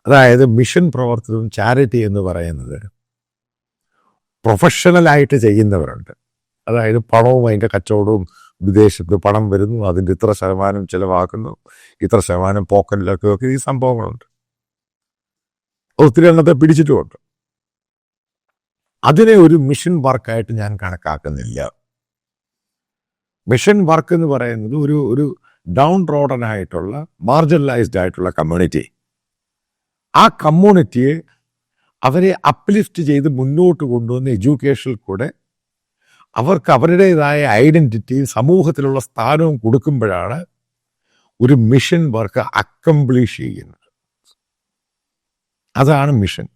അതായത് മിഷൻ പ്രവർത്തനവും ചാരിറ്റി എന്ന് പറയുന്നത് പ്രൊഫഷണലായിട്ട് ചെയ്യുന്നവരുണ്ട്. അതായത് പണവും അതിൻ്റെ കച്ചവടവും, വിദേശത്ത് പണം വരുന്നു, അതിൻ്റെ ഇത്ര ശതമാനം ചിലവാക്കുന്നു, ഇത്ര ശതമാനം പോക്കറ്റിലൊക്കെ ഒക്കെ ഈ സംഭവങ്ങളുണ്ട്. ഒത്തിരി എണ്ണത്തെ പിടിച്ചിട്ടുമുണ്ട്. അതിനെ ഒരു മിഷൻ വർക്കായിട്ട് ഞാൻ കണക്കാക്കുന്നില്ല. മിഷൻ വർക്ക് എന്ന് പറയുന്നത് ഒരു ഡൗൺ റോഡനായിട്ടുള്ള മാർജിനലൈസ്ഡ് ആയിട്ടുള്ള കമ്മ്യൂണിറ്റി, ആ കമ്മ്യൂണിറ്റിയെ അവരെ അപ്ലിഫ്റ്റ് ചെയ്ത് മുന്നോട്ട് കൊണ്ടുവന്ന് എഡ്യൂക്കേഷനിൽ കൂടെ അവർക്ക് അവരുടേതായ ഐഡൻറ്റിറ്റിയും സമൂഹത്തിലുള്ള സ്ഥാനവും കൊടുക്കുമ്പോഴാണ് ഒരു മിഷൻ വർക്ക് അക്കംപ്ലീഷ് ചെയ്യുന്നത്. അതാണ് മിഷൻ.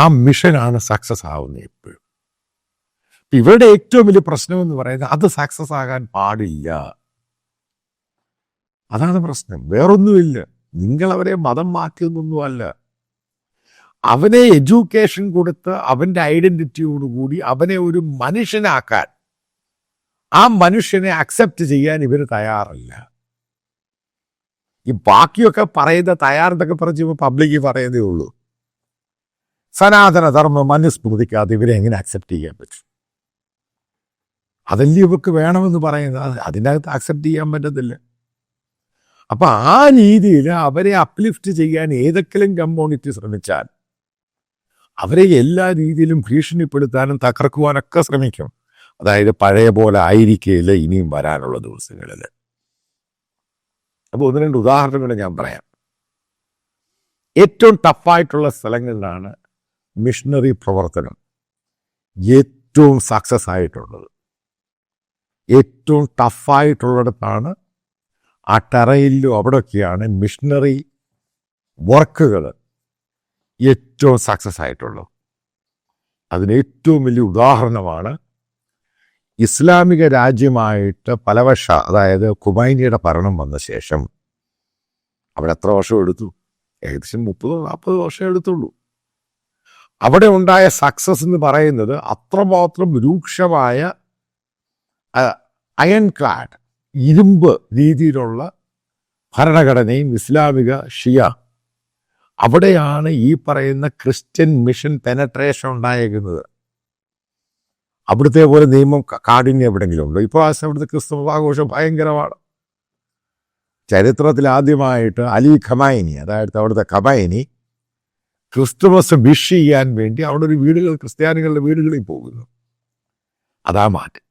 ആ മിഷനാണ് സക്സസ് ആവുന്നത് എപ്പോഴും. ഇവരുടെ ഏറ്റവും വലിയ പ്രശ്നം എന്ന് പറയുന്നത് അത് സക്സസ് ആകാൻ പാടില്ല. അതാണ് പ്രശ്നം, വേറൊന്നുമില്ല. നിങ്ങൾ അവരെ മതം മാറ്റിയൊന്നൊന്നുമല്ല. അവനെ എഡ്യൂക്കേഷൻ കൊടുത്ത് അവൻ്റെ ഐഡൻറ്റിറ്റിയോടുകൂടി അവനെ ഒരു മനുഷ്യനാക്കാൻ, ആ മനുഷ്യനെ അക്സെപ്റ്റ് ചെയ്യാൻ ഇവർ തയ്യാറല്ല. ഈ ബാക്കിയൊക്കെ പറയുന്ന തയ്യാറെന്നൊക്കെ പറഞ്ഞ് പബ്ലിക്ക് പറയുന്നതേ ഉള്ളൂ. സനാതന ധർമ്മം മനുസ്മൃതിക്കാതെ ഇവരെ എങ്ങനെ അക്സെപ്റ്റ് ചെയ്യാൻ പറ്റും? അതല്ലേ ഇവർക്ക് വേണമെന്ന് പറയുന്നത്. അതിനകത്ത് അക്സെപ്റ്റ് ചെയ്യാൻ പറ്റത്തില്ല. അപ്പം ആ രീതിയിൽ അവരെ അപ്ലിഫ്റ്റ് ചെയ്യാൻ ഏതെങ്കിലും കമ്മ്യൂണിറ്റി ശ്രമിച്ചാൽ അവരെ എല്ലാ രീതിയിലും ഭീഷണിപ്പെടുത്താനും തകർക്കുവാനൊക്കെ ശ്രമിക്കും. അതായത് പഴയ പോലെ ആയിരിക്കില്ല ഇനിയും വരാനുള്ള ദിവസങ്ങളിൽ. അപ്പോൾ ഒന്ന് രണ്ട് ഉദാഹരണങ്ങൾ ഞാൻ പറയാം. ഏറ്റവും ടഫായിട്ടുള്ള സ്ഥലങ്ങളിലാണ് മിഷണറി പ്രവർത്തനം ഏറ്റവും സക്സസ് ആയിട്ടുള്ളത്. ഏറ്റവും ടഫായിട്ടുള്ളിടത്താണ്, ആ ടെറയിലും അവിടെയൊക്കെയാണ് മിഷണറി വർക്കുകൾ ഏറ്റവും സക്സസ് ആയിട്ടുള്ളത്. അതിന് ഏറ്റവും വലിയ ഉദാഹരണമാണ് ഇസ്ലാമിക രാജ്യമായിട്ട് പല വർഷം, അതായത് ഖുമൈനിയുടെ ഭരണം വന്ന ശേഷം അവിടെ എത്ര വർഷം എടുത്തു? ഏകദേശം 30-40 വർഷം എടുത്തുള്ളൂ. അവിടെ ഉണ്ടായ സക്സസ് എന്ന് പറയുന്നത് അത്രമാത്രം രൂക്ഷമായ അയൺ ക്ലാഡ്, ഇരുമ്പ് രീതിയിലുള്ള ഭരണഘടനയും ഇസ്ലാമിക ഷിയ, അവിടെയാണ് ഈ പറയുന്ന ക്രിസ്ത്യൻ മിഷൻ പെനട്രേഷൻ ഉണ്ടായിരിക്കുന്നത്. അവിടുത്തെ പോലെ നിയമം കാഠിന്യം എവിടെയെങ്കിലും ഉണ്ടോ? ഇപ്പോൾ അവിടുത്തെ ക്രിസ്തുമസ് ആഘോഷം ഭയങ്കരമാണ്. ചരിത്രത്തിൽ ആദ്യമായിട്ട് അലി ഖമൈനി, അതായത് അവിടുത്തെ ഖമൈനി, ക്രിസ്തുമസ് വിഷ് ചെയ്യാൻ വേണ്ടി അവിടെ ഒരു ക്രിസ്ത്യാനികളുടെ വീടുകളിൽ പോകുന്നു. അതാ മാറ്റം.